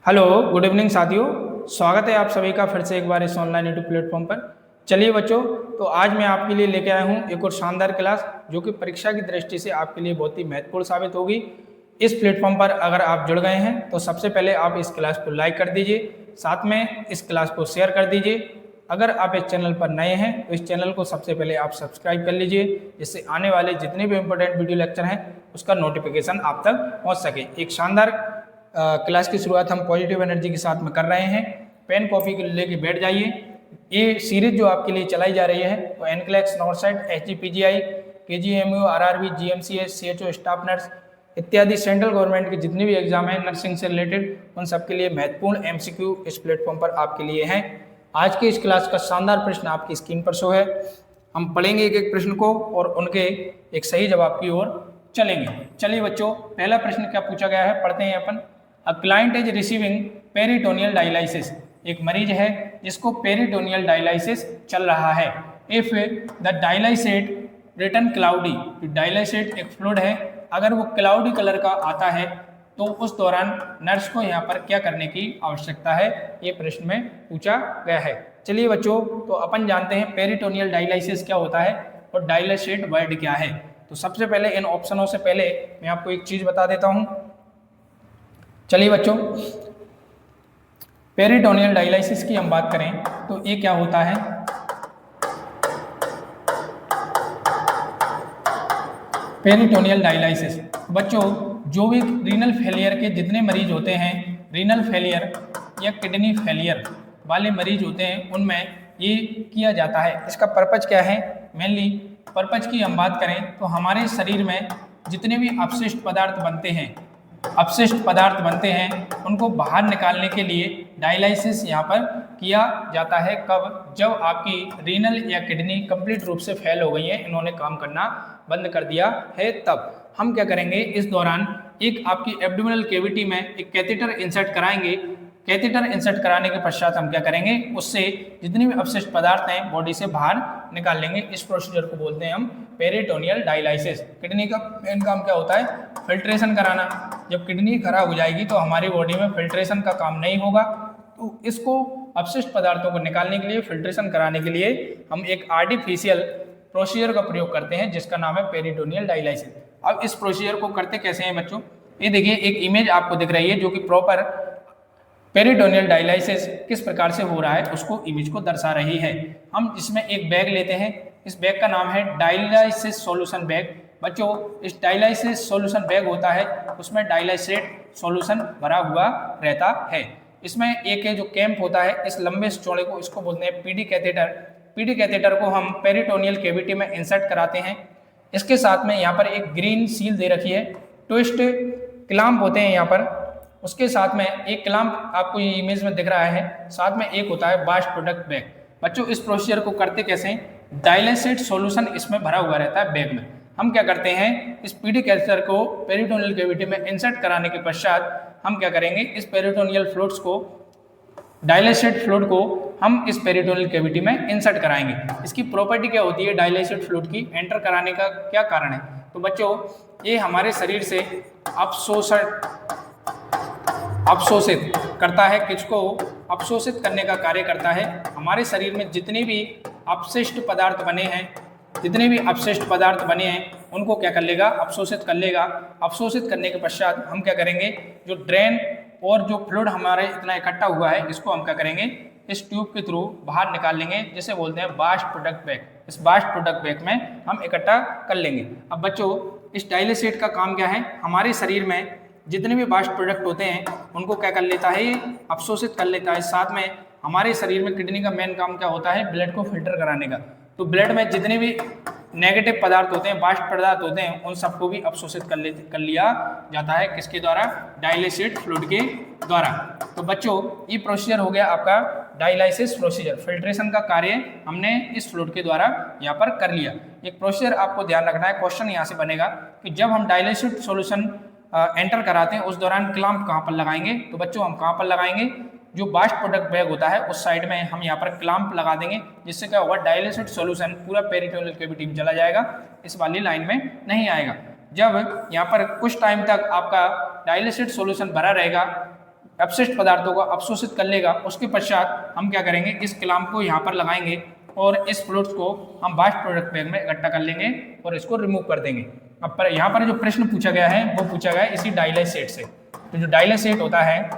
Hello, good evening साथियों। स्वागत है आप सभी का फिर से एक बार इस ऑनलाइन यूट्यूब प्लेटफॉर्म पर। चलिए बच्चों, तो आज मैं आपके लिए लेके आया हूँ एक और शानदार क्लास जो कि परीक्षा की दृष्टि से आपके लिए बहुत ही महत्वपूर्ण साबित होगी। इस प्लेटफॉर्म पर अगर आप जुड़ गए हैं तो सबसे पहले आप इस क्लास को लाइक कर दीजिए, साथ में इस क्लास को शेयर कर दीजिए। अगर आप इस चैनल पर नए हैं तो इस चैनल को सबसे पहले आप सब्सक्राइब कर लीजिए, जिससे आने वाले जितने भी इंपॉर्टेंट वीडियो लेक्चर हैं उसका नोटिफिकेशन आप तक पहुँच सके। एक शानदार क्लास की शुरुआत हम पॉजिटिव एनर्जी के साथ में कर रहे हैं। पेन कॉपी को लेके बैठ जाइए। ये सीरीज जो आपके लिए चलाई जा रही है तो NCLEX, NORCET, SGPGI, KGMU, RRB, GMCS, CHO, staff nurse इत्यादि सेंट्रल गवर्नमेंट के जितने भी एग्जाम हैं नर्सिंग से रिलेटेड उन सबके लिए महत्वपूर्ण एमसीक्यू इस प्लेटफॉर्म पर आपके लिए हैं। आज की इस क्लास का शानदार प्रश्न आपकी स्क्रीन पर शो है। हम पढ़ेंगे एक एक प्रश्न को और उनके एक सही जवाब की ओर चलेंगे। चलिए बच्चों, पहला प्रश्न क्या पूछा गया है पढ़ते हैं अपन। A client is receiving peritoneal dialysis. एक मरीज है जिसको पेरिटोनियल डायलिसिस चल रहा है। If the dialysate return cloudy, dialysate एक फ्लूइड है, अगर वो क्लाउडी कलर का आता है तो उस दौरान नर्स को यहाँ पर क्या करने की आवश्यकता है, ये प्रश्न में पूछा गया है। चलिए बच्चों, तो अपन जानते हैं पेरिटोनियल डायलिसिस क्या होता है और डायलिसेट वर्ड क्या है। तो सबसे पहले इन ऑप्शनों से पहले मैं आपको एक चीज बता देता हूँ। चलिए बच्चों, पेरिटोनियल डायलिसिस की हम बात करें तो ये क्या होता है। पेरिटोनियल डायलिसिस बच्चों, जो भी रीनल फेलियर के जितने मरीज होते हैं, रीनल फेलियर या किडनी फेलियर वाले मरीज होते हैं, उनमें ये किया जाता है। इसका पर्पज क्या है, मेनली पर्पज की हम बात करें तो हमारे शरीर में जितने भी अपशिष्ट पदार्थ बनते हैं उनको बाहर निकालने के लिए डायलिसिस यहाँ पर किया जाता है। कब? जब आपकी रीनल या किडनी कंप्लीट रूप से फेल हो गई है, इन्होंने काम करना बंद कर दिया है, तब हम क्या करेंगे, इस दौरान एक आपकी एब्डोमिनल कैविटी में एक कैथेटर इंसर्ट कराएंगे। कैथेटर इंसर्ट कराने के पश्चात हम क्या करेंगे, उससे जितने भी अपशिष्ट पदार्थ हैं बॉडी से बाहर निकाल लेंगे। इस प्रोसीजर को बोलते हैं हम पेरिटोनियल डायलिसिस। किडनी का मेन काम क्या होता है, फिल्ट्रेशन कराना। जब किडनी खराब हो जाएगी तो हमारी बॉडी में फिल्ट्रेशन का काम नहीं होगा, तो इसको अपशिष्ट पदार्थों को निकालने के लिए, फिल्ट्रेशन कराने के लिए हम एक आर्टिफिशियल प्रोसीजर का प्रयोग करते हैं जिसका नाम है पेरिटोनियल डायलिसिस। अब इस प्रोसीजर को करते कैसे हैं बच्चों, ये देखिए एक इमेज आपको दिख रही है जो कि प्रॉपर पेरिटोनियल डायलिसिस किस प्रकार से हो रहा है उसको इमेज को दर्शा रही है। हम इसमें एक बैग लेते हैं, इस बैग का नाम है डायलिसिस सॉल्यूशन बैग। बच्चों, इस डायलिसिस सॉल्यूशन बैग होता है, उसमें डायलिसेट सॉल्यूशन भरा हुआ रहता है। इसमें एक जो कैंप होता है, इस लंबे चौड़े को इसको बोलते हैं पीडी कैथेटर। पीडी कैथेटर को हम पेरिटोनियल कैविटी में इंसर्ट कराते हैं। इसके साथ में यहाँ पर एक ग्रीन सील दे रखी है, ट्विस्ट क्लैंप होते हैं यहाँ पर। उसके साथ में एक क्लैंप आपको ये इमेज में दिख रहा है, साथ में एक होता है बास्ट प्रोडक्ट बैग। बच्चों, इस प्रोसीजर को करते कैसे हैं, डायलिसेट सॉल्यूशन इसमें भरा हुआ रहता है बैग में। हम क्या करते हैं, इस पीडी कैथेटर को पेरिटोनियल कैविटी में इंसर्ट कराने के पश्चात हम क्या करेंगे, इस पेरिटोनियल फ्लूइड्स को, डायलिसेट फ्लूइड को हम इस पेरिटोनियल कैविटी में इंसर्ट कराएंगे। इसकी प्रॉपर्टी क्या होती है डायलिसेट फ्लूइड की, एंटर कराने का क्या कारण है, तो बच्चों ये हमारे शरीर से अवशोषित करता है। किसको? अवशोषित करने का कार्य करता है। हमारे शरीर में जितने भी अपशिष्ट पदार्थ बने हैं उनको क्या कर लेगा, अवशोषित कर लेगा। अवशोषित करने के पश्चात हम क्या करेंगे, जो ड्रेन और जो फ्लूइड हमारे इतना इकट्ठा हुआ है इसको हम क्या करेंगे, इस ट्यूब के थ्रू बाहर निकाल लेंगे, जिसे बोलते हैं बास्ट प्रोडक्ट बैग। इस बास्ट प्रोडक्ट बैग में हम इकट्ठा कर लेंगे। अब बच्चों, इस डायलिसेट का काम क्या है, हमारे शरीर में जितने भी बास्ट प्रोडक्ट होते हैं उनको क्या कर लेता है, अवशोषित कर लेता है। साथ में हमारे शरीर में किडनी का मेन काम क्या होता है, ब्लड को फिल्टर कराने का। तो ब्लड में जितने भी नेगेटिव पदार्थ होते हैं, बास्ट पदार्थ होते हैं, उन सबको भी अवशोषित कर लिया जाता है। किसके द्वारा? डायलिसेट फ्लूइड के द्वारा। तो बच्चों, ये प्रोसीजर हो गया आपका डायलिसिस प्रोसीजर। फिल्ट्रेशन का कार्य हमने इस फ्लूइड के द्वारा यहाँ पर कर लिया। एक प्रोसीजर आपको ध्यान रखना है, क्वेश्चन यहाँ से बनेगा कि जब हम डायलिसिट सॉल्यूशन एंटर कराते हैं उस दौरान क्लैंप कहाँ पर लगाएंगे, तो बच्चों हम कहाँ पर लगाएंगे, जो बास्ट प्रोडक्ट बैग होता है उस साइड में हम यहाँ पर क्लैंप लगा देंगे, जिससे क्या होगा, डायलिसिट सॉल्यूशन पूरा पेरिटोनियल कैविटी में चला जाएगा, इस वाली लाइन में नहीं आएगा। जब यहाँ पर कुछ टाइम तक आपका डायलिसिट सॉल्यूशन भरा रहेगा अपशिष्ट पदार्थों को अवशोषित कर लेगा। उसके पश्चात हम क्या करेंगे, इस क्लैंप को यहाँ पर लगाएंगे और इस फ्लूइड को हम वास्ट प्रोडक्ट बैग में इकट्ठा कर लेंगे और इसको रिमूव कर देंगे। अब यहाँ पर जो प्रश्न पूछा गया है वो पूछा गया है इसी डाइलाइसेट से। तो जो डाइलाइसेट होता है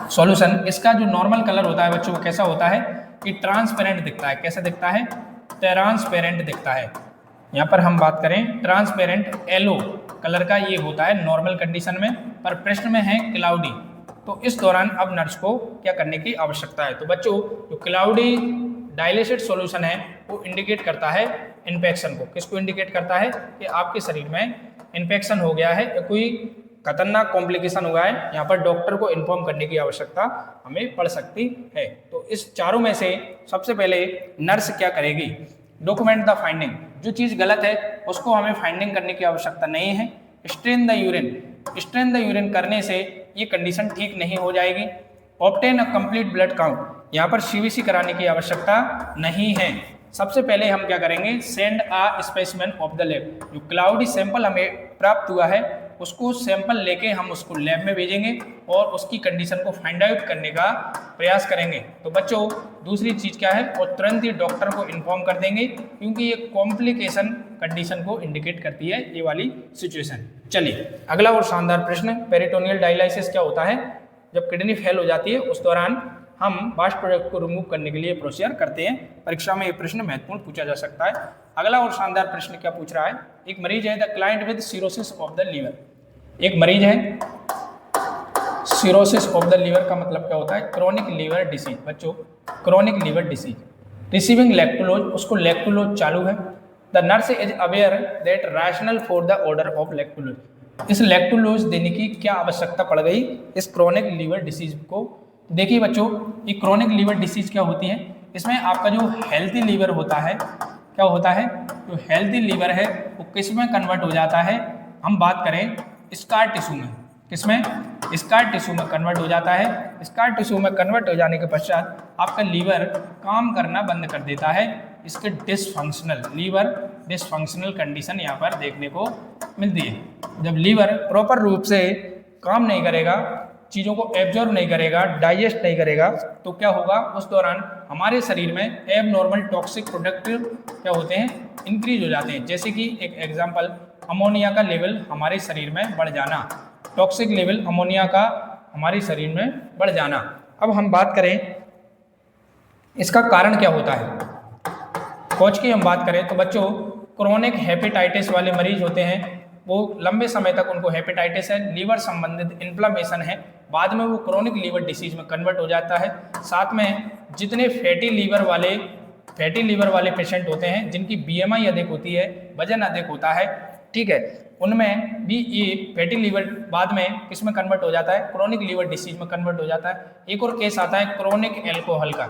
सॉल्यूशन, इसका जो नॉर्मल कलर होता है बच्चों वो कैसा होता है कि ट्रांसपेरेंट दिखता है। कैसा दिखता है? ट्रांसपेरेंट दिखता है। यहाँ पर हम बात करें ट्रांसपेरेंट येलो कलर का ये होता है नॉर्मल कंडीशन में, पर प्रश्न में है क्लाउडी। तो इस दौरान अब नर्स को क्या करने की आवश्यकता है? तो बच्चों जो क्लाउडी डाइलेटेड सॉल्यूशन है वो इंडिकेट करता है इन्फेक्शन को। किसको इंडिकेट करता है? कि आपके शरीर में इन्फेक्शन हो गया है या कोई खतरनाक कॉम्प्लिकेशन हुआ है, यहाँ पर डॉक्टर को इन्फॉर्म करने की आवश्यकता हमें पड़ सकती है। तो इस चारों में से सबसे पहले नर्स क्या करेगी? Document the finding. जो चीज़ गलत है उसको हमें फाइंडिंग करने की आवश्यकता नहीं है। Strain the urine. Strain the urine करने से ये कंडीशन ठीक नहीं हो जाएगी। Obtain a complete blood count. यहाँ पर सीवीसी कराने की आवश्यकता नहीं है। सबसे पहले हम क्या करेंगे? Send a specimen of the lab. जो क्लाउडी सैंपल हमें प्राप्त हुआ है उसको सैंपल लेके हम उसको लैब में भेजेंगे और उसकी कंडीशन को फाइंड आउट करने का प्रयास करेंगे। तो बच्चों दूसरी चीज़ क्या है? और तुरंत ही डॉक्टर को इन्फॉर्म कर देंगे, क्योंकि ये कॉम्प्लिकेशन कंडीशन को इंडिकेट करती है ये वाली सिचुएशन। चलिए अगला और शानदार प्रश्न, पेरिटोनियल डायलिसिस क्या होता है? जब किडनी फेल हो जाती है उस दौरान हम वास्ट प्रोडक्ट को रिमूव करने के लिए प्रोसीजर करते हैं। परीक्षा में ये प्रश्न महत्वपूर्ण पूछा जा सकता है। अगला और शानदार प्रश्न क्या पूछ रहा है? एक मरीज है the client with cirrhosis of the liver. एक मरीज है, सिरोसिस ऑफ द लीवर का मतलब क्या होता है? Chronic liver disease. बच्चों chronic liver disease, receiving lactulose, उसको लैक्टोलोज चालू है। The nurse is aware that rational for the order of lactulose. इस लैक्टोलोज देने की क्या आवश्यकता पड़ गई इस क्रोनिक लीवर डिसीज को? देखिए बच्चों ये क्रोनिक लीवर डिसीज क्या होती है? इसमें आपका जो हेल्थी लीवर होता है क्या होता है? जो हेल्थी लीवर है वो किस में कन्वर्ट हो जाता है? हम बात करें स्कार टिश्यू में। किसमें? स्कार टिश्यू में कन्वर्ट हो जाता है। स्कार टिश्यू में कन्वर्ट हो जाने के पश्चात आपका लीवर काम करना बंद कर देता है। इसके डिसफंक्शनल लीवर डिसफंक्शनल कंडीशन यहाँ पर देखने को मिलती है। जब लीवर प्रॉपर रूप से काम नहीं करेगा, चीज़ों को एब्जॉर्ब नहीं करेगा, डाइजेस्ट नहीं करेगा, तो क्या होगा? उस दौरान हमारे शरीर में एबनॉर्मल टॉक्सिक प्रोडक्ट क्या होते हैं? इंक्रीज हो जाते हैं। जैसे कि एक एग्जांपल, अमोनिया का लेवल हमारे शरीर में बढ़ जाना, टॉक्सिक लेवल अमोनिया का हमारे शरीर में बढ़ जाना। अब हम बात करें इसका कारण क्या होता है, कॉज की हम बात करें तो बच्चों क्रोनिक हेपेटाइटिस वाले मरीज होते हैं, वो लंबे समय तक उनको हेपेटाइटिस है, लीवर संबंधित इन्फ्लेमेशन है, बाद में वो क्रोनिक लीवर डिसीज में कन्वर्ट हो जाता है। साथ में जितने फैटी लीवर वाले पेशेंट होते हैं जिनकी बीएमआई अधिक होती है, वजन अधिक होता है, ठीक है, उनमें भी ये फैटी लीवर बाद में किस में कन्वर्ट हो जाता है? क्रोनिक लीवर डिसीज में कन्वर्ट हो जाता है। एक और केस आता है क्रोनिक एल्कोहल का।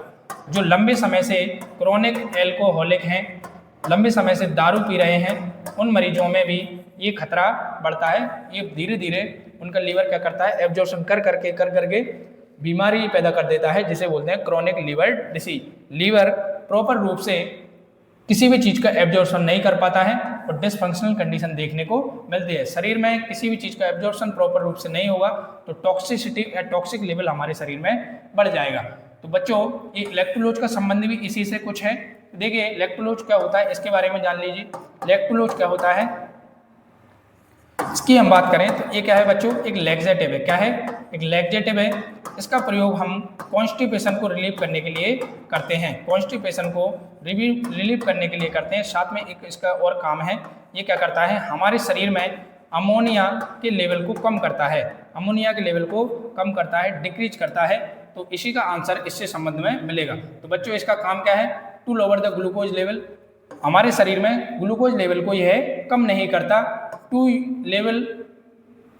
जो लंबे समय से क्रोनिक एल्कोहलिक हैं, लंबे समय से दारू पी रहे हैं, उन मरीजों में भी ये खतरा बढ़ता है। ये धीरे धीरे उनका लीवर क्या करता है? एब्जॉर्प्शन कर करके बीमारी पैदा कर देता है, जिसे बोलते हैं chronic liver disease. Liver proper रूप से किसी भी चीज़ का एब्जॉर्प्शन नहीं कर पाता है और डिसफंक्शनल कंडीशन देखने को मिलती है। शरीर में किसी भी चीज़ का एब्जॉर्प्शन प्रॉपर रूप से नहीं होगा तो टॉक्सिसिटी या टॉक्सिक लेवल हमारे शरीर में बढ़ जाएगा। तो बच्चों ये लैक्टोलोज का संबंध भी इसी से कुछ है। देखिए लैक्टोलोज क्या होता है इसके बारे में जान लीजिए। लैक्टोलोज क्या होता है इसकी हम बात करें तो ये क्या है बच्चों? एक लैक्सेटिव है। क्या है? एक लैक्सेटिव है। इसका प्रयोग हम कॉन्स्टिपेशन को रिलीव करने के लिए करते हैं। कॉन्स्टिपेशन को रिलीव करने के लिए करते हैं। साथ में एक इसका और काम है, ये क्या करता है? हमारे शरीर में अमोनिया के लेवल को कम करता है। अमोनिया के लेवल को कम करता है, डिक्रीज करता है। तो इसी का आंसर इससे संबंध में मिलेगा। तो बच्चों इसका काम क्या है? To lower the glucose level. हमारे शरीर में ग्लूकोज लेवल को यह कम नहीं करता। To level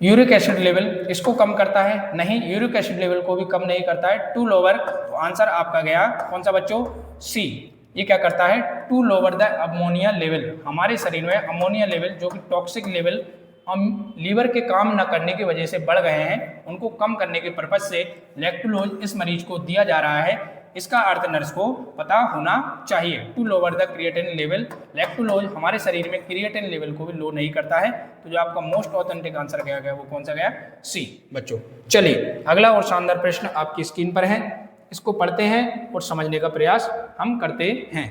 uric acid level इसको कम करता है, नहीं यूरिक एसिड लेवल को भी कम नहीं करता है। टू लोअर, तो आंसर आपका गया कौन सा बच्चों? सी। ये क्या करता है? To lower the ammonia level. हमारे शरीर में अमोनिया लेवल जो कि टॉक्सिक लेवल हम लीवर के काम न करने की वजह से बढ़ गए हैं, उनको कम करने के पर्पज से लैक्टोलोज इस मरीज को दिया जा रहा है। इसका अर्थ नर्स को पता होना चाहिए। To lower the creatinine level, lactulose हमारे शरीर में क्रिएटिनिन लेवल को भी लो नहीं करता है। तो जो आपका मोस्ट ऑथेंटिक आंसर क्या गया, वो कौन सा गया, सी बच्चों। चलिए अगला और शानदार प्रश्न आपकी स्क्रीन पर है, इसको पढ़ते हैं और समझने का प्रयास हम करते हैं।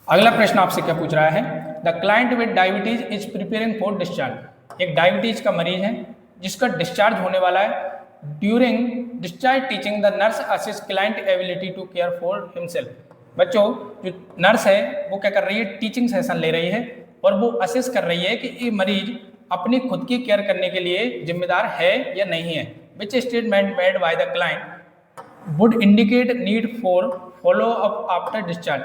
अगला प्रश्न आपसे क्या पूछ रहा है, the client with diabetes is preparing for discharge. एक डायबिटीज का मरीज है जिसका डिस्चार्ज होने वाला है। During discharge teaching the nurse assist client ability to care for himself. बच्चों जो नर्स है वो क्या कर रही है, टीचिंग सेशन ले रही है और वो असिस कर रही है कि ये मरीज अपनी खुद की केयर करने के लिए जिम्मेदार है या नहीं है। Which statement made by the client would indicate need for follow up after discharge.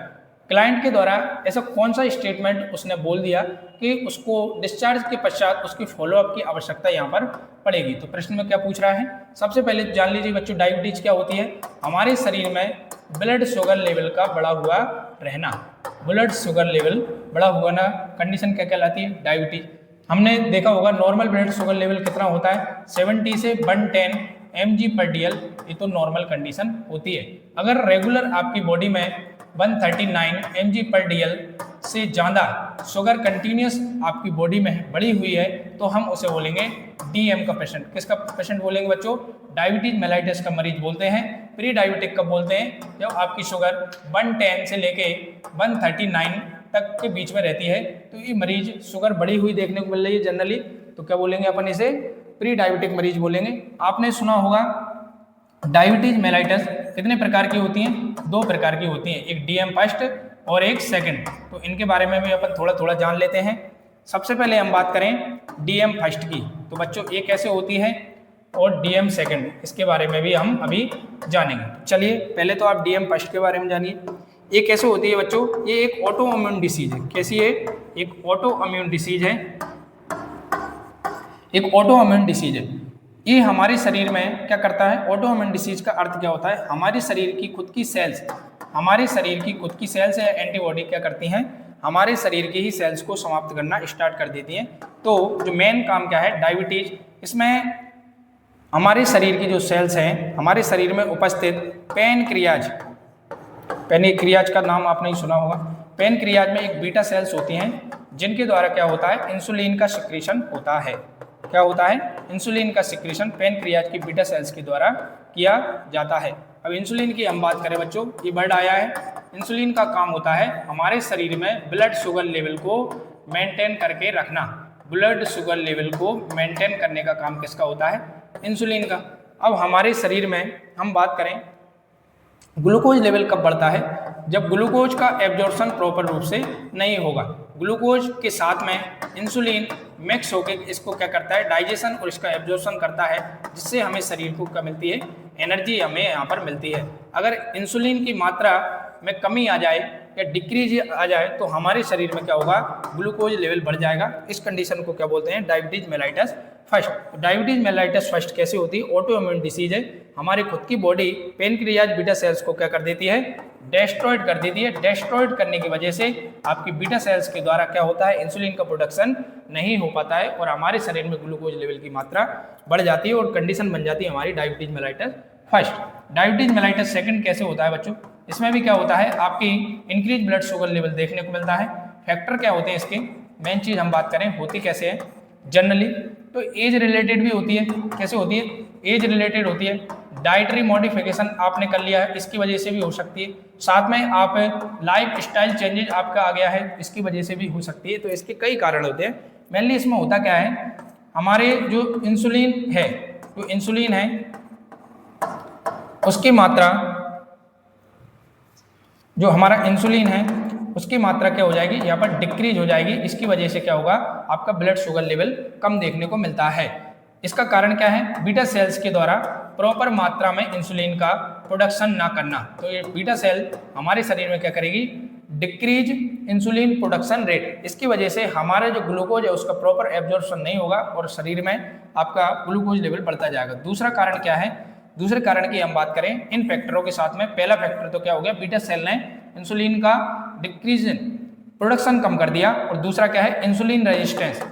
Client के द्वारा ऐसा कौन सा स्टेटमेंट उसने बोल दिया कि उसको डिस्चार्ज के पश्चात उसकी फॉलोअप की आवश्यकता यहाँ पर पड़ेगी। तो प्रश्न में क्या पूछ रहा है, सबसे पहले जान लीजिए बच्चों डायबिटीज क्या होती है। हमारे शरीर में ब्लड शुगर लेवल का बढ़ा हुआ रहना, ब्लड शुगर लेवल बढ़ा हुआ ना कंडीशन क्या कहलाती है, डायबिटीज। हमने देखा होगा नॉर्मल ब्लड शुगर लेवल कितना होता है, 70 से 110 mg/dl, ये तो नॉर्मल कंडीशन होती है। अगर रेगुलर आपकी बॉडी में 139 mg/dl से ज़्यादा शुगर कंटिन्यूस आपकी बॉडी में बढ़ी हुई है तो हम उसे बोलेंगे DM का पेशेंट। किसका पेशेंट बोलेंगे बच्चों, डायबिटीज मेलाइटिस का मरीज बोलते हैं। प्री डायबिटिक कब बोलते हैं, जब आपकी शुगर 110 से लेके 139 तक के बीच में रहती है। तो ये मरीज शुगर बढ़ी हुई देखने को मिल रही है जनरली, तो क्या बोलेंगे अपन इसे, प्री डायबिटिक मरीज बोलेंगे। आपने सुना होगा डायबिटीज मेलाइटिस कितने प्रकार की होती हैं, 2 प्रकार की होती हैं, एक DM फर्स्ट और एक सेकंड। तो इनके बारे में भी अपन थोड़ा थोड़ा जान लेते हैं। सबसे पहले हम बात करें DM फर्स्ट की, तो बच्चों ये कैसे होती है और DM सेकंड, इसके बारे में भी हम अभी जानेंगे। चलिए पहले तो आप DM फर्स्ट के बारे में जानिए। ये कैसे होती है बच्चों, ये एक ऑटो इम्यून डिसीज है। कैसी है, एक ऑटो इम्यून डिसीज है, एक ऑटो इम्यून डिसीज है। ये हमारे शरीर में क्या करता है, ऑटो इम्यून डिसीज का अर्थ क्या होता है, हमारे शरीर की खुद की सेल्स, हमारे शरीर की खुद की सेल्स या एंटीबॉडी क्या करती हैं, हमारे शरीर की ही सेल्स को समाप्त करना स्टार्ट कर देती हैं। तो जो मेन काम क्या है डायबिटीज, इसमें हमारे शरीर की जो सेल्स हैं, हमारे शरीर में उपस्थित पैनक्रियाज, पैनक्रियाज का नाम आपने सुना होगा। पैनक्रियाज में एक बीटा सेल्स होती हैं जिनके द्वारा क्या होता है, इंसुलिन का सिक्रीशन होता है। क्या होता है, इंसुलिन का सिक्रीशन पैनक्रियाज की बीटा सेल्स के द्वारा किया जाता है। अब इंसुलिन की हम बात करें बच्चों, ये वर्ड आया है। इंसुलिन का काम होता है हमारे शरीर में ब्लड शुगर लेवल को मेंटेन करके रखना। ब्लड शुगर लेवल को मेंटेन करने का काम किसका होता है, इंसुलिन का। अब हमारे शरीर में हम बात करें ग्लूकोज लेवल कब बढ़ता है, जब ग्लूकोज का एब्जॉर्प्शन प्रॉपर रूप से नहीं होगा। ग्लूकोज के साथ में इंसुलिन मिक्स होकर इसको क्या करता है, डाइजेशन और इसका एब्जॉर्प्शन करता है, जिससे हमें शरीर को क्या मिलती है, एनर्जी हमें यहाँ पर मिलती है। अगर इंसुलिन की मात्रा में कमी आ जाए या डिक्रीज आ जाए तो हमारे शरीर में क्या होगा, ग्लूकोज लेवल बढ़ जाएगा। इस कंडीशन को क्या बोलते हैं, diabetes mellitus first. Diabetes mellitus first कैसे होती है, ऑटो इम्यून डिसीज है। हमारी खुद की बॉडी पैनक्रियाज बीटा सेल्स को क्या कर देती है, डेस्ट्रॉयड कर देती है। डेस्ट्रॉयड करने की वजह से आपकी बीटा सेल्स के द्वारा क्या होता है, इंसुलिन का प्रोडक्शन नहीं हो पाता है और हमारे शरीर में ग्लूकोज लेवल की मात्रा बढ़ जाती है और कंडीशन बन जाती है हमारी diabetes mellitus first. Diabetes mellitus second कैसे होता है बच्चों, इसमें भी क्या होता है, आपकी इंक्रीज ब्लड शुगर लेवल देखने को मिलता है। फैक्टर क्या होते हैं इसके, मेन चीज हम बात करें होती कैसे है जनरली, तो एज रिलेटेड भी होती है। कैसे होती है, एज रिलेटेड होती है। डाइटरी मॉडिफिकेशन आपने कर लिया है, इसकी वजह से भी हो सकती है। साथ में आप लाइफ स्टाइल चेंजेज आपका आ गया है, इसकी वजह से भी हो सकती है। तो इसके कई कारण होते हैं। मेनली इसमें होता क्या है, हमारे जो इंसुलिन है, जो इंसुलिन है उसकी मात्रा, जो हमारा इंसुलिन है उसकी मात्रा क्या हो जाएगी, यहाँ पर डिक्रीज हो जाएगी। इसकी वजह से क्या होगा, आपका ब्लड शुगर लेवल कम देखने को मिलता है। इसका कारण क्या है, बीटा सेल्स के द्वारा प्रॉपर मात्रा में इंसुलिन का प्रोडक्शन ना करना। तो ये बीटा सेल हमारे शरीर में क्या करेगी, डिक्रीज इंसुलिन प्रोडक्शन रेट। इसकी वजह से हमारा जो ग्लूकोज है उसका प्रॉपर एब्जॉर्प्शन नहीं होगा और शरीर में आपका ग्लूकोज लेवल बढ़ता जाएगा। दूसरा कारण क्या है, दूसरे कारण की हम बात करें इन फैक्टरों के साथ में, पहला फैक्टर तो क्या हो गया, बीटा सेल ने इंसुलिन का डिक्रीज प्रोडक्शन कम कर दिया। और दूसरा क्या है, इंसुलिन रेजिस्टेंस।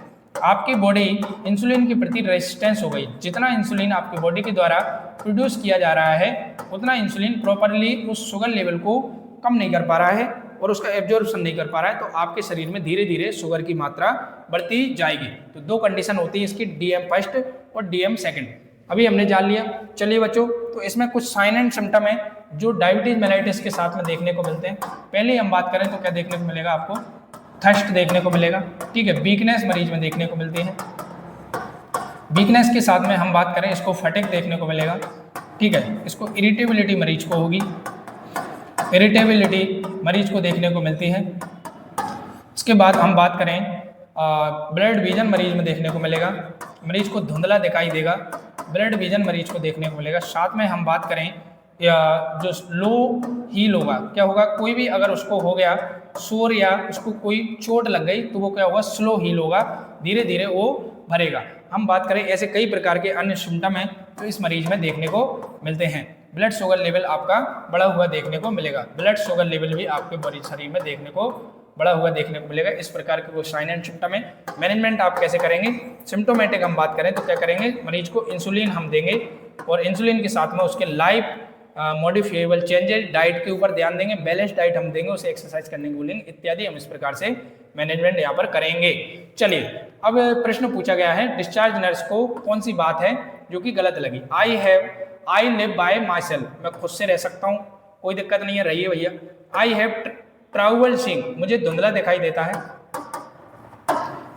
आपकी बॉडी इंसुलिन के प्रति रेजिस्टेंस हो गई। जितना इंसुलिन आपकी बॉडी के द्वारा प्रोड्यूस किया जा रहा है उतना इंसुलिन प्रॉपरली उस शुगर लेवल को कम नहीं कर पा रहा है और उसका एब्जॉर्प्शन नहीं कर पा रहा है, तो आपके शरीर में धीरे धीरे शुगर की मात्रा बढ़ती जाएगी। तो दो कंडीशन होती है इसकी, डीएम फर्स्ट और डीएम सेकंड। अभी हमने जान लिया। चलिए बच्चों, तो इसमें कुछ साइन एंड सिम्टम है जो डायबिटीज मेलाइटिस के साथ में देखने को मिलते हैं। पहले हम बात करें तो क्या देखने को मिलेगा आपको, थर्स्ट देखने को मिलेगा, ठीक है, वीकनेस मरीज में देखने को मिलती है। वीकनेस के साथ में हम बात करें इसको फटिग देखने को मिलेगा, ठीक है, इसको इरिटेबिलिटी मरीज को होगी, इरिटेबिलिटी मरीज को देखने को मिलती है। इसके बाद हम बात करें ब्लड विजन मरीज में देखने को मिलेगा, मरीज को धुंधला दिखाई देगा, ब्लड विजन मरीज को देखने को मिलेगा। साथ में हम बात करें या जो लो हील होगा, क्या होगा, कोई भी अगर उसको हो गया शोर या उसको कोई चोट लग गई तो वो क्या होगा, स्लो हील होगा, धीरे धीरे वो भरेगा। हम बात करें ऐसे कई प्रकार के अन्य सिम्टम हैं तो इस मरीज में देखने को मिलते हैं। ब्लड शुगर लेवल आपका बढ़ा हुआ देखने को मिलेगा, ब्लड शुगर लेवल भी आपके बॉडी शरीर में देखने को बढ़ा हुआ देखने को मिलेगा। इस प्रकार के वो साइन एंड सिम्टम है। मैनेजमेंट आप कैसे करेंगे, सिम्टोमेटिक हम बात करें तो क्या करेंगे, मरीज को इंसुलिन हम देंगे और इंसुलिन के साथ में उसके लाइफ मॉडिफिएबल चेंजेस, डाइट के ऊपर ध्यान देंगे, बैलेंस डाइट हम देंगे, उसे एक्सरसाइज करने को बोलेंगे इत्यादि। हम इस प्रकार से मैनेजमेंट यहाँ पर करेंगे। चलिए, अब प्रश्न पूछा गया है डिस्चार्ज नर्स को कौन सी बात है जो कि गलत लगी। I live by my self, मैं खुद से रह सकता हूँ, कोई दिक्कत नहीं है, रहिए भैया। आई हैव ट्रैवल सीइंग, मुझे धुंधला दिखाई देता है,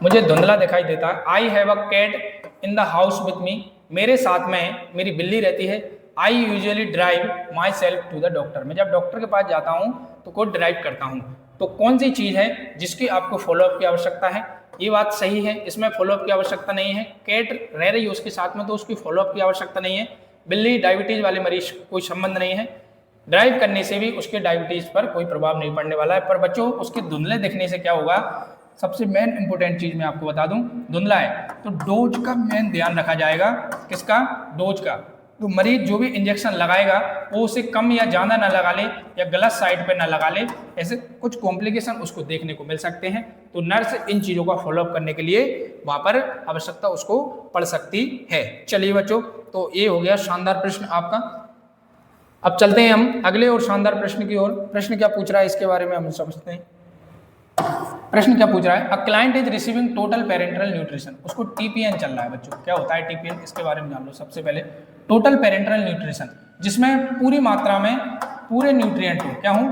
मुझे धुंधला दिखाई देता है। I have a cat in the house with me, मेरे साथ में मेरी बिल्ली रहती है। I usually drive my self to the doctor, मैं जब डॉक्टर के पास जाता हूँ तो खुद ड्राइव करता हूँ। तो कौन सी चीज़ है जिसकी आपको फॉलोअप की आवश्यकता है, ये बात सही है, इसमें फॉलोअप की आवश्यकता नहीं है। कैट रह रही है उसके साथ में तो उसकी फॉलोअप की आवश्यकता नहीं है। बिल्ली डायबिटीज वाले मरीज कोई संबंध नहीं है, ड्राइव करने से भी उसके डायबिटीज पर कोई प्रभाव नहीं पड़ने वाला है। पर बच्चों, उसके धुंधले दिखने से क्या होगा, सबसे मेन इंपॉर्टेंट चीज मैं आपको बता दूं, धुंधला है तो डोज का मेन ध्यान रखा जाएगा। किसका, डोज का। तो मरीज जो भी इंजेक्शन लगाएगा वो उसे कम या ज़्यादा ना लगा ले या गलत साइड पर ना लगा ले, ऐसे कुछ कॉम्प्लिकेशन उसको देखने को मिल सकते हैं। तो नर्स इन चीज़ों का फॉलोअप करने के लिए वहाँ पर आवश्यकता उसको पड़ सकती है। चलिए बच्चों, तो ये हो गया शानदार प्रश्न आपका। अब चलते हैं हम अगले और शानदार प्रश्न की ओर। प्रश्न क्या पूछ रहा है इसके बारे में हम समझते हैं। प्रश्न क्या पूछ रहा है, a client is receiving total parental nutrition, उसको टीपीएन चल रहा है। बच्चों क्या होता है टीपीएन, इसके बारे में जान लो। सबसे पहले टोटल पेरेंटल न्यूट्रिशन, जिसमें पूरी मात्रा में पूरे न्यूट्रिएंट हो, क्या हो,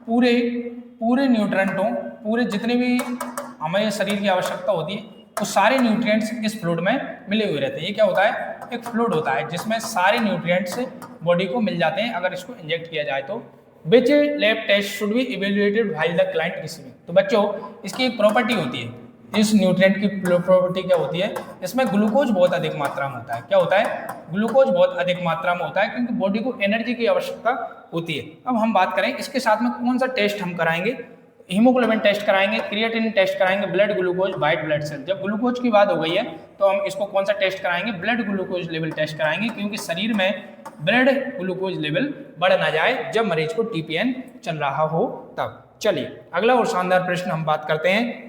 पूरे न्यूट्रिएंट हो, पूरे जितने भी हमें शरीर की आवश्यकता होती है वो सारे न्यूट्रिएंट्स इस फ्लूइड में मिले हुए रहते हैं। ये क्या होता है, एक फ्लूइड होता है जिसमें सारे न्यूट्रिएंट्स बॉडी को मिल जाते हैं अगर इसको इंजेक्ट किया जाए तो। Which lab test should be evaluated while the client receiving, तो बच्चों इसकी एक प्रॉपर्टी होती है, इस न्यूट्रिएंट की प्रॉपर्टी क्या होती है, इसमें ग्लूकोज बहुत अधिक मात्रा में होता है। क्या होता है, ग्लूकोज बहुत अधिक मात्रा में होता है क्योंकि बॉडी को एनर्जी की आवश्यकता होती है। अब हम बात करें इसके साथ में कौन सा टेस्ट हम कराएंगे, हीमोग्लोबिन टेस्ट कराएंगे, क्रिएटिनिन टेस्ट कराएंगे, blood glucose, white blood cell. जब ग्लूकोज की बात हो गई है तो हम इसको कौन सा टेस्ट कराएंगे, ब्लड ग्लूकोज लेवल टेस्ट कराएंगे, क्योंकि शरीर में ब्लड ग्लूकोज लेवल बढ़ ना जाए जब मरीज को टीपीएन चल रहा हो तब। चलिए अगला और शानदार प्रश्न हम बात करते हैं।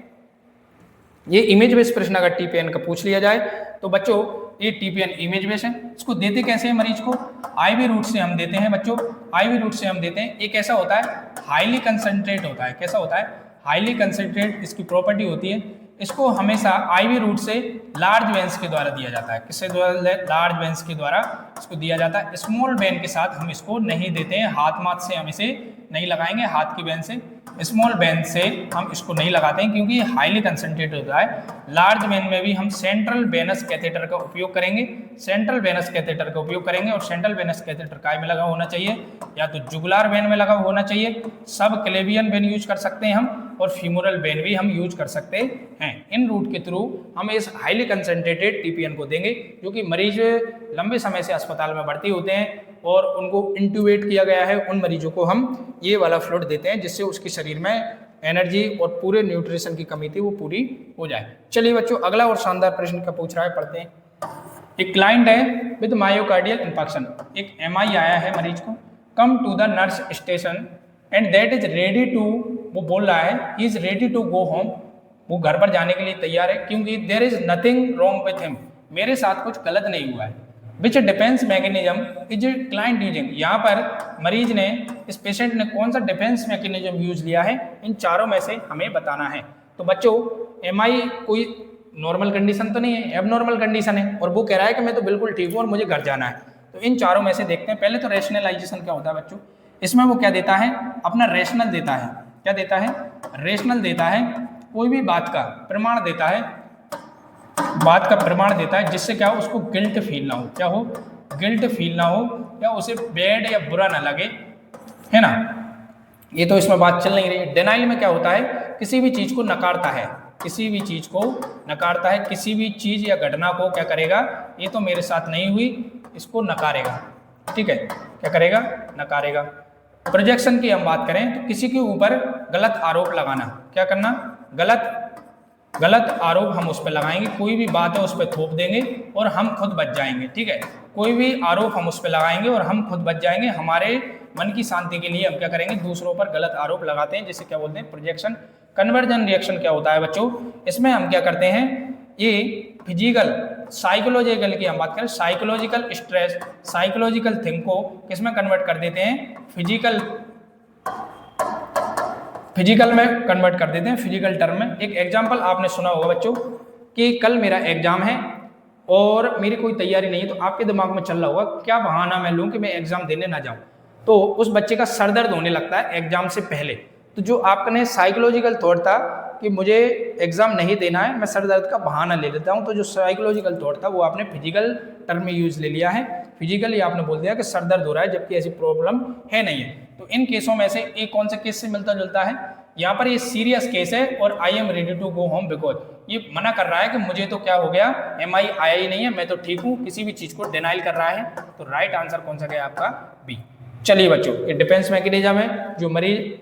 ये इमेज बेस्ड प्रश्न अगर टीपीएन का पूछ लिया जाए तो बच्चों ये टीपीएन इमेज बेस्ड है। इसको देते कैसे हैं मरीज को, आईवी रूट से हम देते हैं बच्चों, आईवी रूट से हम देते हैं। ये कैसा होता है, हाईली कंसंट्रेट होता है। कैसा होता है, हाईली कंसंट्रेट इसकी प्रॉपर्टी होती है। इसको हमेशा आईवी रूट से लार्ज वेन्स के द्वारा दिया जाता है। किससे द्वारा, लार्ज वेन्स के द्वारा इसको दिया जाता है। स्मॉल वेन के साथ हम इसको नहीं देते हैं, हाथ माथ से हम इसे नहीं लगाएंगे, हाथ की वेन से, स्मॉल वेन से हम इसको नहीं लगाते हैं क्योंकि हाईली कंसंट्रेट होता है। लार्ज वेन में भी हम सेंट्रल वेनस कैथेटर का उपयोग करेंगे, सेंट्रल वेनस कैथेटर का उपयोग करेंगे। और सेंट्रल वेनस कैथेटर काय में लगा होना चाहिए, या तो जुगुलार वेन में लगा होना चाहिए, सब क्लेवियन वेन यूज कर सकते हैं हम, और फीमोरल वेन भी हम यूज कर सकते हैं। इन रूट के थ्रू हम इस हाईली कंसंट्रेटेड टीपीएन को देंगे, जो कि मरीज लंबे समय से अस्पताल में भर्ती होते हैं और उनको इंट्यूबेट किया गया है, उन मरीजों को हम ये वाला फ्लूइड देते हैं जिससे उसके शरीर में एनर्जी और पूरे न्यूट्रिशन की कमी थी वो पूरी हो जाए। चलिए बच्चों अगला और शानदार प्रश्न का पूछ रहा है, पढ़ते हैं। एक क्लाइंट है विद मायोकार्डियल इंफार्क्शन, एक एमआई आया है मरीज को, come to the nurse station and that is ready to, वो बोल रहा है he is ready to go home, वो घर पर जाने के लिए तैयार है क्योंकि there is nothing wrong with him, मेरे साथ कुछ गलत नहीं हुआ है। Which defence mechanism is client using, यहाँ पर मरीज ने, इस पेशेंट ने कौन सा डिफेंस मैकेनिज्म यूज लिया है, इन चारों में से हमें बताना है। तो बच्चों MI कोई नॉर्मल कंडीशन तो नहीं है, एबनॉर्मल कंडीशन है, और वो कह रहा है कि मैं तो बिल्कुल ठीक हूँ और मुझे घर जाना है। तो इन चारों में से देखते हैं। पहले तो रेशनलाइजेशन क्या होता है बच्चों, इसमें वो क्या देता है, अपना रेशनल देता है। क्या देता है, रेशनल देता है, कोई भी बात का प्रमाण देता है, बात का प्रमाण देता है जिससे क्या हो, उसको गिल्ट फील ना हो, क्या हो, गिल्ट फील ना हो, या उसे बैड या बुरा ना लगे, है ना। ये तो इसमें बात चल नहीं रही है। डिनाइल में क्या होता है, किसी भी चीज को नकारता है, किसी भी चीज को नकारता है, किसी भी चीज या घटना को क्या करेगा, ये तो मेरे साथ नहीं हुई, इसको नकारेगा, ठीक है, क्या करेगा, नकारेगा। प्रोजेक्शन की हम बात करें तो किसी के ऊपर गलत आरोप लगाना, क्या करना, गलत आरोप हम उस पर लगाएंगे, कोई भी बात है उस पर थोप देंगे और हम खुद बच जाएंगे, ठीक है, कोई भी आरोप हम उस पर लगाएंगे और हम खुद बच जाएंगे। हमारे मन की शांति के लिए हम क्या करेंगे, दूसरों पर गलत आरोप लगाते हैं, जिसे क्या बोलते हैं, प्रोजेक्शन। कन्वर्जन रिएक्शन क्या होता है बच्चों, इसमें हम क्या करते हैं, ये फिजिकल साइकोलॉजिकल की हम बात करें, साइकोलॉजिकल स्ट्रेस, साइकोलॉजिकल थिंग को किसमें कन्वर्ट कर देते हैं, फिजिकल में कन्वर्ट कर देते हैं, फिजिकल टर्म में। एक एग्जांपल आपने सुना होगा बच्चों कि कल मेरा एग्जाम है और मेरी कोई तैयारी नहीं है, तो आपके दिमाग में चल रहा होगा क्या बहाना मैं लूं कि मैं एग्जाम देने ना जाऊं। तो उस बच्चे का सर दर्द होने लगता है एग्जाम से पहले, तो जो आपने साइकोलॉजिकल थॉट था कि मुझे एग्जाम नहीं देना है, मैं सर दर्द का बहाना ले लेता हूं, तो जो साइकोलॉजिकल थॉट था वो आपने फिजिकल टर्म में यूज ले लिया है, फिजिकली आपने बोल दिया कि सर दर्द हो रहा है, जबकि ऐसी प्रॉब्लम है नहीं है। तो इन केसों में से एक कौन से केस से मिलता जुलता है, यहाँ पर ये सीरियस केस है और I am ready to go home because, ये मना कर रहा है कि मुझे तो क्या हो गया, MI आया ही नहीं है, मैं तो ठीक हूँ, किसी भी चीज को डिनाइल कर रहा है। तो राइट आंसर कौन सा गया आपका, बी। चलिए बच्चों, ये डिफेंस मैकेनिज्म है जो मरीज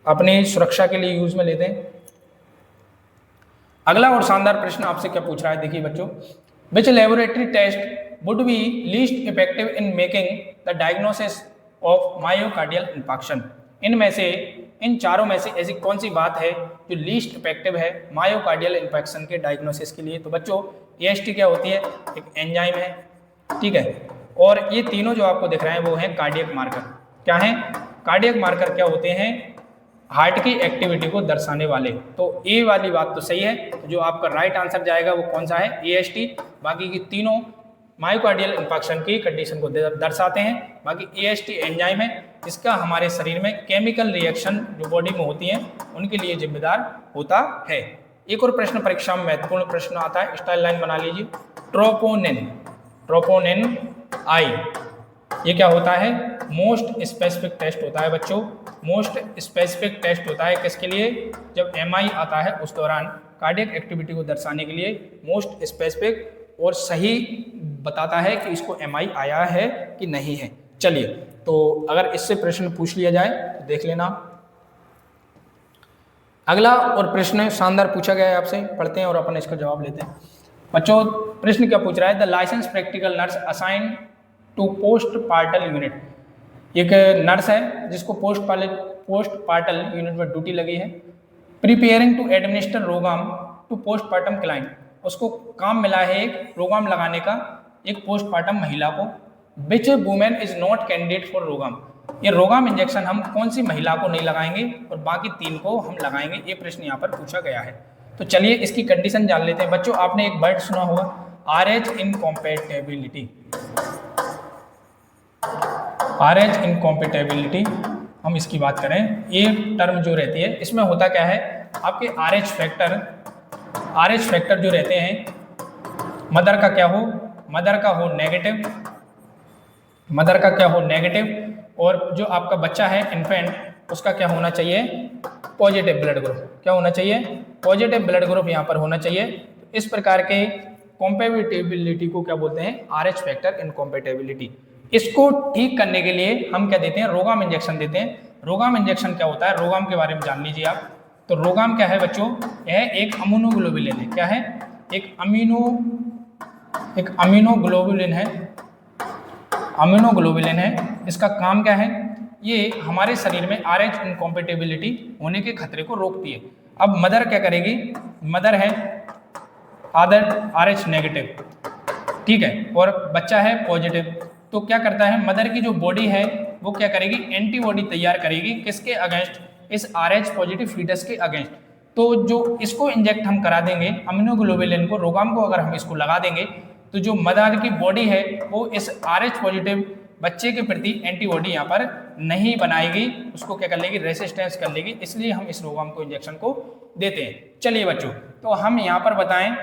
अपनी सुरक्षा के लिए यूज में लेते हैं। अगला और शानदार प्रश्न आपसे क्या पूछ रहा है, देखिए बच्चों, which laboratory test would be least effective in making the diagnosis of myocardial infarction. इनमें से, इन चारों में से ऐसी कौन सी बात है जो लीस्ट इफेक्टिव है मायोकार्डियल इंफेक्शन के डायग्नोसिस के लिए। तो बच्चों AST क्या होती है, एक एंजाइम है, ठीक है, और ये तीनों जो आपको दिख रहे हैं वो हैं कार्डियक मार्कर। क्या है, कार्डियक मार्कर क्या होते हैं, हार्ट की एक्टिविटी को दर्शाने वाले। तो ए वाली बात तो सही है, तो जो आपका राइट आंसर जाएगा वो कौन सा है, AST। बाकी की तीनों मायोकार्डियल इंफार्क्शन की कंडीशन को दर्शाते हैं। बाकी AST एंजाइम है, इसका हमारे शरीर में केमिकल रिएक्शन जो बॉडी में होती हैं उनके लिए जिम्मेदार होता है। एक और प्रश्न परीक्षा में महत्वपूर्ण प्रश्न आता है, स्टाइल लाइन बना लीजिए। ट्रोपोनिन आई, ये क्या होता है, मोस्ट स्पेसिफिक टेस्ट होता है बच्चों, मोस्ट स्पेसिफिक टेस्ट होता है किसके लिए, जब MI आता है उस दौरान कार्डियक एक्टिविटी को दर्शाने के लिए मोस्ट स्पेसिफिक और सही बताता है कि इसको MI आया है कि नहीं है। चलिए, तो अगर इससे प्रश्न पूछ लिया जाए तो देख लेना। अगला और प्रश्न शानदार पूछा गया है आपसे, पढ़ते हैं और अपन इसका जवाब लेते हैं। बच्चों प्रश्न क्या पूछ रहा है, the license practical nurse assign to post partal unit. एक नर्स है जिसको पोस्ट पार्टल यूनिट में ड्यूटी लगी है, preparing to administer RhoGAM to postpartum client, उसको काम मिला है एक रोगाम लगाने का एक पोस्टपार्टम महिला को। Which women is not candidate for RhoGAM, ये रोगाम इंजेक्शन हम कौन सी महिला को नहीं लगाएंगे और बाकी 3 को हम लगाएंगे, ये प्रश्न यहाँ पर पूछा गया है। तो चलिए इसकी कंडीशन जान लेते हैं। बच्चों आपने एक वर्ड सुना होगा RH इनकॉम्पेटेबिलिटी, RH इनकॉम्पेटेबिलिटी, हम इसकी बात करें, ये टर्म जो रहती है इसमें होता क्या है, आपके RH फैक्टर जो रहते हैं, मदर का क्या हो, मदर का हो नेगेटिव, मदर का क्या हो नेगेटिव, और जो आपका बच्चा है इन्फेंट उसका क्या होना चाहिए, पॉजिटिव ब्लड ग्रुप। क्या होना चाहिए, पॉजिटिव ब्लड ग्रुप यहाँ पर होना चाहिए। तो इस प्रकार के कॉम्पेटिबिलिटी को क्या बोलते हैं, RH फैक्टर इनकॉम्पेटिबिलिटी। इसको ठीक करने के लिए हम क्या देते हैं, रोगाम इंजेक्शन देते हैं। रोगाम इंजेक्शन क्या होता है, रोगाम के बारे में जान लीजिए आप। तो रोगाम क्या है बच्चों, यह एक अम्यूनोग्लोबुलिन है। क्या है, एक अमीनोग्लोबुलिन है, अमीनोग्लोबुलिन है। इसका काम क्या है, ये हमारे शरीर में RH इनकॉम्पेटिबिलिटी होने के खतरे को रोकती है। अब मदर क्या करेगी, मदर है आदर RH नेगेटिव, ठीक है, और बच्चा है पॉजिटिव, तो क्या करता है मदर की जो बॉडी है वो क्या करेगी, एंटीबॉडी तैयार करेगी किसके अगेंस्ट, इस RH पॉजिटिव फीटस के अगेंस्ट। तो जो इसको इंजेक्ट हम करा देंगे अमीनोग्लोबुलिन को, रोगाम को अगर हम इसको लगा देंगे तो जो मदर की बॉडी है वो इस RH पॉजिटिव बच्चे के प्रति एंटीबॉडी यहाँ पर नहीं बनाएगी, उसको क्या कर लेगी, रेसिस्टेंस कर लेगी, इसलिए हम इस रोगाम को इंजेक्शन को देते हैं। चलिए बच्चों, तो हम यहाँ पर बताएं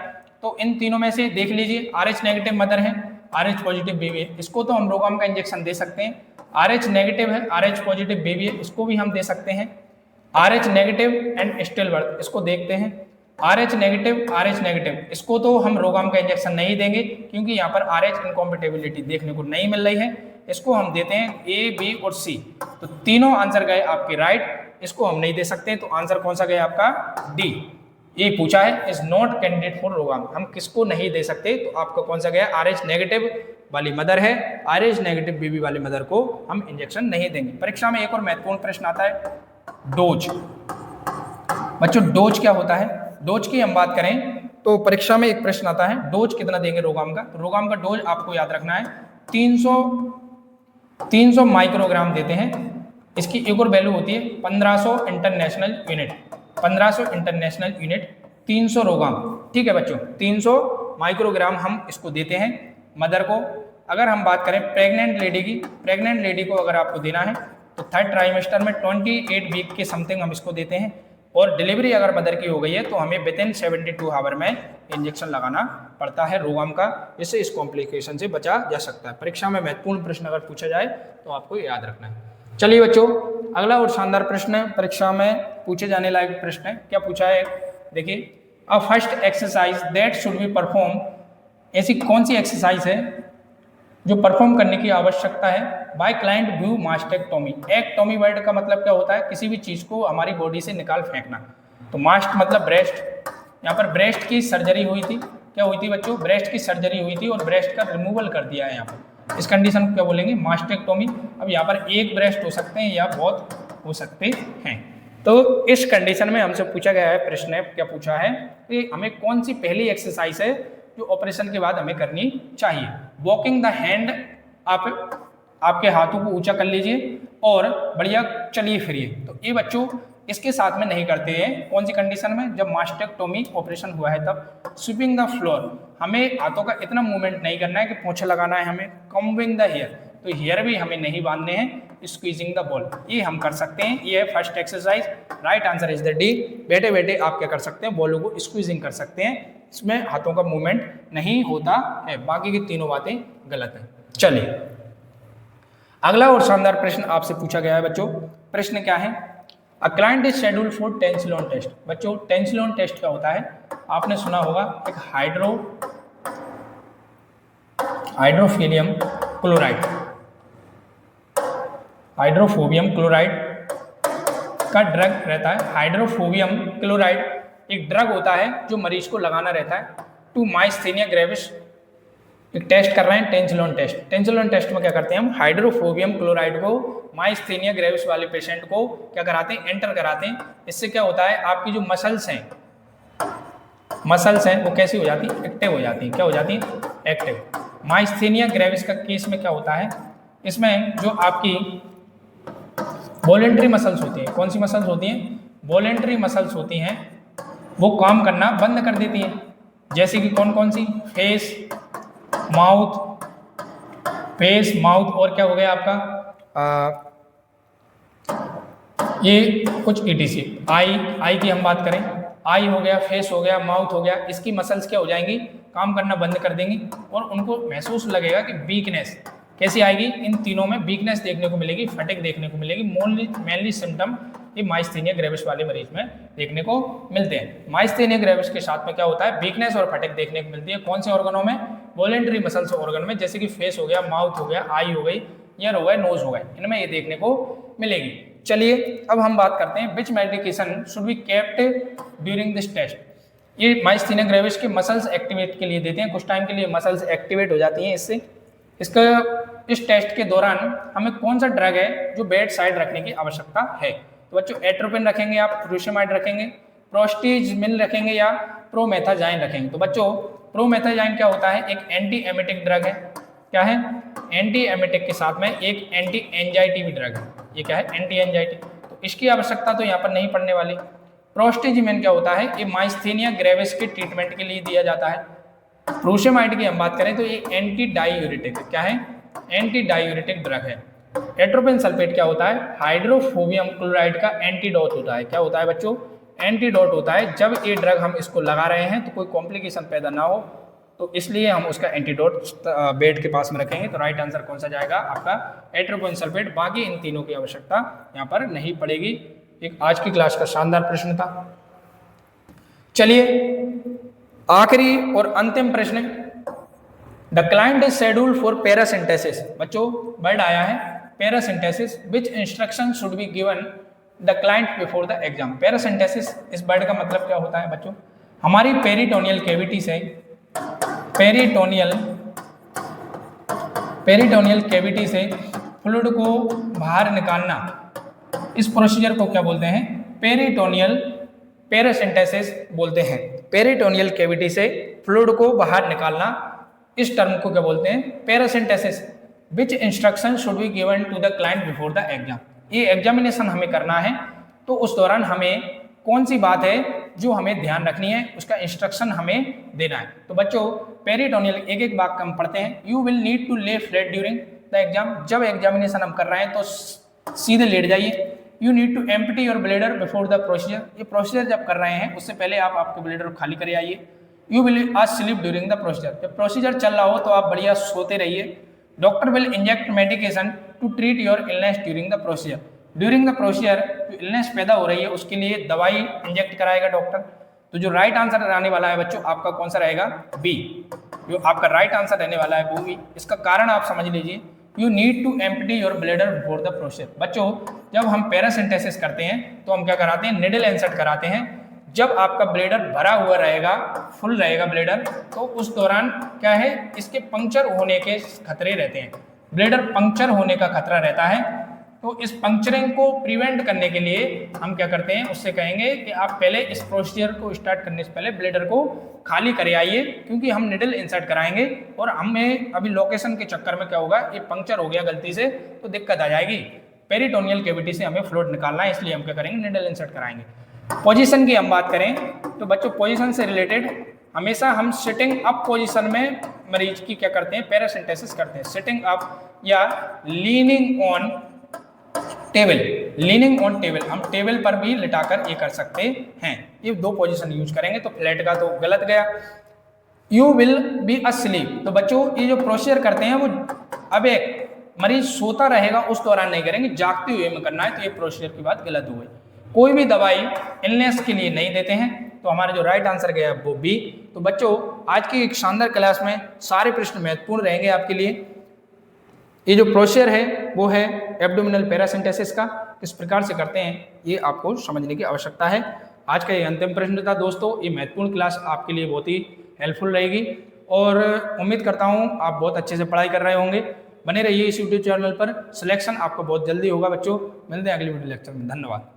तो इन तीनों में से देख लीजिए, RH नेगेटिव मदर है, RH पॉजिटिव बेबी है, इसको तो हम रोगाम का इंजेक्शन दे सकते हैं। RH नेगेटिव है, RH पॉजिटिव बेबी है, इसको भी हम दे सकते हैं। RH negative and still birth, इसको देखते हैं। RH नेगेटिव, इसको तो हम रोगाम का इंजेक्शन नहीं देंगे क्योंकि यहाँ पर RH इनकॉम्पेटिबिलिटी देखने को नहीं मिल रही है, इसको हम देते हैं A, B और C। तो तीनों आंसर गए आपके राइट, इसको हम नहीं दे सकते, तो आंसर कौन सा गया आपका, D। ये पूछा है इज नॉट कैंडिडेट फॉर रोगाम, हम किसको नहीं दे सकते, तो आपका कौन सा गया, RH नेगेटिव वाली मदर है, RH नेगेटिव बेबी वाली मदर को हम इंजेक्शन नहीं देंगे। परीक्षा में एक और महत्वपूर्ण प्रश्न आता है डोज। बच्चों डोज क्या होता है, डोज की हम बात करें तो परीक्षा में एक प्रश्न आता है डोज कितना देंगे रोगाम का, तो रोगाम का डोज आपको याद रखना है 300 माइक्रोग्राम देते हैं। इसकी एक और वैल्यू होती है 1500 इंटरनेशनल यूनिट, 1500 इंटरनेशनल यूनिट 300 रोगाम, ठीक है बच्चों, 300 माइक्रोग्राम हम इसको देते हैं मदर को। अगर हम बात करें प्रेग्नेंट लेडी की, प्रेग्नेंट लेडी को अगर आपको देना है तो थर्ड ट्राइमेस्टर में 28 वीक के समथिंग हम इसको देते हैं, और डिलीवरी अगर मदर की हो गई है तो हमें विदिन 72 आवर में इंजेक्शन लगाना पड़ता है रोगाम का, इससे इस कॉम्प्लिकेशन से बचा जा सकता है। परीक्षा में महत्वपूर्ण प्रश्न अगर पूछा जाए तो आपको याद रखना है। चलिए बच्चों, अगला और शानदार प्रश्न परीक्षा में पूछे जाने लायक प्रश्न है, क्या पूछा है देखिए, a first exercise that should be perform, ऐसी कौन सी एक्सरसाइज है जो परफॉर्म करने की आवश्यकता है by client view mastectomy. Ectomy word का मतलब क्या होता है, किसी भी चीज को हमारी बॉडी से निकाल फेंकना, तो मास्ट मतलब ब्रेस्ट, यहाँ पर ब्रेस्ट की सर्जरी हुई थी, क्या हुई थी बच्चों, ब्रेस्ट की सर्जरी हुई थी और ब्रेस्ट का रिमूवल कर दिया है यहाँ पर, इस कंडीशन को क्या बोलेंगे, मास्टेक्टोमी। अब यहाँ पर एक ब्रेस्ट हो सकते हैं या बहुत हो सकते हैं, तो इस कंडीशन में हमसे पूछा गया है प्रश्न है, क्या पूछा है कि हमें कौन सी पहली एक्सरसाइज है जो ऑपरेशन के बाद हमें करनी चाहिए। वॉकिंग द हैंड, आप आपके हाथों को ऊंचा कर लीजिए और बढ़िया चलिए फिरिए, तो ये बच्चों इसके साथ में नहीं करते हैं, कौन सी कंडीशन में, जब मास्टेक्टोमी ऑपरेशन हुआ है तब। स्वीपिंग द फ्लोर, हमें हाथों का इतना मूवमेंट नहीं करना है कि पोंछा लगाना है हमें। कॉम्बिंग द हेयर, तो हेयर भी हमें नहीं बांधने हैं। स्क्वीजिंग द बॉल, ये हम कर सकते हैं, ये है first exercise, right answer is the D. बैठे बैठे आप क्या कर सकते हैं, बॉलों को स्क्वीजिंग कर सकते हैं, इसमें हाथों का मूवमेंट नहीं होता है, बाकी की तीनों बातें गलत है। चलिए अगला और शानदार प्रश्न आपसे पूछा गया है बच्चों, प्रश्न क्या है, a client is scheduled for tensilon test. बच्चों टेंसिलोन टेस्ट क्या होता है, आपने सुना होगा, एक हाइड्रोफिलियम क्लोराइड, हाइड्रोफोबियम क्लोराइड का ड्रग रहता है। हाइड्रोफोबियम क्लोराइड एक ड्रग होता है जो मरीज को लगाना रहता है टू माइस्थेनिया ग्रेविस। एक टेस्ट कर रहे हैं टेंसिलोन टेस्ट, टेंसिलोन टेस्ट में क्या करते हैं हम, हाइड्रोफोबियम क्लोराइड को माइस्थेनिया ग्रेविस वाले पेशेंट को क्या कराते हैं, एंटर कराते हैं। इससे क्या होता है, आपकी जो मसल्स हैं वो कैसी हो जाती है, एक्टिव हो जाती है, क्या हो जाती है, एक्टिव। माइस्थेनिया ग्रेविस का केस में क्या होता है, इसमें जो आपकी वॉलेंट्री मसल्स होती हैं, कौन सी मसल्स होती हैं, वॉलेंट्री मसल्स होती हैं, वो काम करना बंद कर देती हैं, जैसे कि कौन कौन सी, फेस, माउथ और क्या हो गया आपका ये कुछ ETC। आई की हम बात करें, आई हो गया, फेस हो गया, माउथ हो गया, इसकी मसल्स क्या हो जाएंगी, काम करना बंद कर देंगी और उनको महसूस लगेगा कि वीकनेस कैसी आएगी, इन तीनों में वीकनेस देखने को मिलेगी, फटिग देखने को मिलेगी। मेनली सिम्टम ये माइस्थेनिया ग्रेविस वाले मरीज में देखने को मिलते हैं। माइस्थेनिया ग्रेविस के साथ में क्या होता है, वीकनेस और फटिग देखने को मिलती है, कौन से ऑर्गनों में, वॉलेंट्री मसल्स ऑर्गन में, जैसे कि फेस हो गया, माउथ हो गया, आई हो गई, ईयर हो गया, नोज हो गया, इनमें ये देखने को मिलेगी। चलिए अब हम बात करते हैं which medication should be kept during this test. ये माइस्थेनिया ग्रेविस के मसल्स एक्टिवेट के लिए देते हैं, कुछ टाइम के लिए मसल्स एक्टिवेट हो जाती हैं इससे। इसका इस टेस्ट के दौरान हमें कौन सा ड्रग है जो बेड साइड रखने की आवश्यकता है, तो बच्चों एट्रोपिन रखेंगे आप, फ्यूरोसेमाइड रखेंगे, प्रोस्टिजमिन रखेंगे या प्रोमेथाजाइन रखेंगे। तो बच्चों प्रोमेथाजाइन क्या होता है, एक एंटी एमिटिक ड्रग है। क्या है, एंटी एमिटिक के साथ में एक एंटी एंजाइटी भी ड्रग है। ये क्या है, एंटी एंजाइटी। तो इसकी आवश्यकता तो यहाँ पर नहीं पड़ने वाली। प्रोस्टिजमिन क्या होता है, ये माइस्थेनिया ग्रेविस के ट्रीटमेंट के लिए दिया जाता है। फ्रूसेमाइड की हम बात करें तो ये एंटी डायूरेटिक, क्या है, एंटी डायूरेटिक ड्रग है। एट्रोपिन सल्फेट क्या होता है, हाइड्रोफोबियम क्लोराइड का एंटीडोट होता है। क्या होता है बच्चों, एंटीडोट होता है। जब ये ड्रग हम इसको लगा रहे हैं तो कोई कॉम्प्लिकेशन पैदा ना हो, तो इसलिए हम उसका एंटीडोट बेड के पास में रखेंगे। तो राइट आंसर कौन सा जाएगा आपका, एट्रोपिन सल्फेट। बाकी इन तीनों की आवश्यकता यहाँ पर नहीं पड़ेगी। एक आज की क्लास का शानदार प्रश्न था। चलिए आखिरी और अंतिम प्रश्न, the client is scheduled for paracentesis. बच्चों वर्ड आया है paracentesis, which instruction should be given the client before the exam. Paracentesis, इस वर्ड का मतलब क्या होता है बच्चों, हमारी पेरिटोनियल कैविटी से पेरिटोनियल कैविटी से फ्लूइड को बाहर निकालना, इस प्रोसीजर को क्या बोलते हैं, पेरिटोनियल पैरासिंथेसिस बोलते हैं। पेरिटोनियल कैविटी से फ्लूइड को बाहर निकालना, इस टर्म को क्या बोलते हैं, paracentesis. Which instruction should be given to the client before the exam. ये एग्जामिनेशन हमें करना है, तो उस दौरान हमें कौन सी बात है जो हमें ध्यान रखनी है, उसका इंस्ट्रक्शन हमें देना है। तो बच्चों पेरिटोनियल एक एक बात हम पढ़ते हैं। You will need to lay flat during the exam. जब एग्जामिनेशन हम कर रहे हैं तो सीधे लेट जाइए। You need to empty your bladder before the procedure. ये प्रोसीजर जब कर रहे हैं उससे पहले आप आपके ब्लेडर को खाली करे आइए। यू विल आज स्लीप ड्यूरिंग द प्रोसीजर। जब प्रोसीजर चल रहा हो तो आप बढ़िया सोते रहिए। Doctor will inject medication to treat your illness during the procedure. During the procedure जो इलनेस पैदा हो रही है उसके लिए दवाई इंजेक्ट कराएगा डॉक्टर। तो जो राइट आंसर रहने वाला है बच्चों आपका कौन सा रहेगा, बी। जो आपका राइट आंसर रहने वाला है वो बी। इसका कारण आप समझ लीजिए, you need to empty your bladder before the procedure. बच्चों जब हम पैरासिंथेसिस करते हैं तो हम क्या कराते हैं, निडल इंसर्ट कराते हैं। जब आपका ब्लेडर भरा हुआ रहेगा, फुल रहेगा ब्लेडर, तो उस दौरान क्या है, इसके पंक्चर होने के खतरे रहते हैं। ब्लेडर पंक्चर होने का खतरा रहता है। तो इस पंक्चरिंग को प्रिवेंट करने के लिए हम क्या करते हैं, उससे कहेंगे कि आप पहले इस प्रोसीजर को स्टार्ट करने से पहले ब्लेडर को खाली करे आइए, क्योंकि हम निडल इंसर्ट कराएंगे और हमें अभी लोकेशन के चक्कर में क्या होगा, ये पंक्चर हो गया गलती से तो दिक्कत आ जाएगी। पेरिटोनियल कैविटी से हमें फ्लूइड निकालना है, इसलिए हम क्या करेंगे, निडल इंसर्ट कराएंगे। पोजीशन की हम बात करें तो बच्चों पोजीशन से रिलेटेड हमेशा हम सिटिंग अप पोजीशन में मरीज की क्या करते हैं, पैरासिंथेसिस करते हैं। सिटिंग अप या leaning on table, leaning on table, हम टेबल पर भी लिटाकर ये कर सकते हैं। ये दो पोजीशन यूज करेंगे। तो फ्लैट का तो गलत गया। You will be asleep. तो बच्चों ये जो प्रोसीजर करते हैं वो अब एक मरीज सोता रहेगा उस दौरान नहीं करेंगे, जागते हुए में करना है। तो ये प्रोसीजर की बात गलत हो गई। कोई भी दवाई इलनेस के लिए नहीं देते हैं। तो हमारा जो राइट आंसर गया वो बी। तो बच्चों आज की एक शानदार क्लास में सारे प्रश्न महत्वपूर्ण रहेंगे आपके लिए। ये जो प्रोसीजर है वो है एब्डोमिनल पैरासिंथेसिस का, किस प्रकार से करते हैं ये आपको समझने की आवश्यकता है। आज का ये अंतिम प्रश्न था दोस्तों। ये महत्वपूर्ण क्लास आपके लिए बहुत ही हेल्पफुल रहेगी और उम्मीद करता हूँ आप बहुत अच्छे से पढ़ाई कर रहे होंगे। बने रहिए इस यूट्यूब चैनल पर। सिलेक्शन आपको बहुत जल्दी होगा बच्चों। मिलते हैं अगली वीडियो लेक्चर में। धन्यवाद।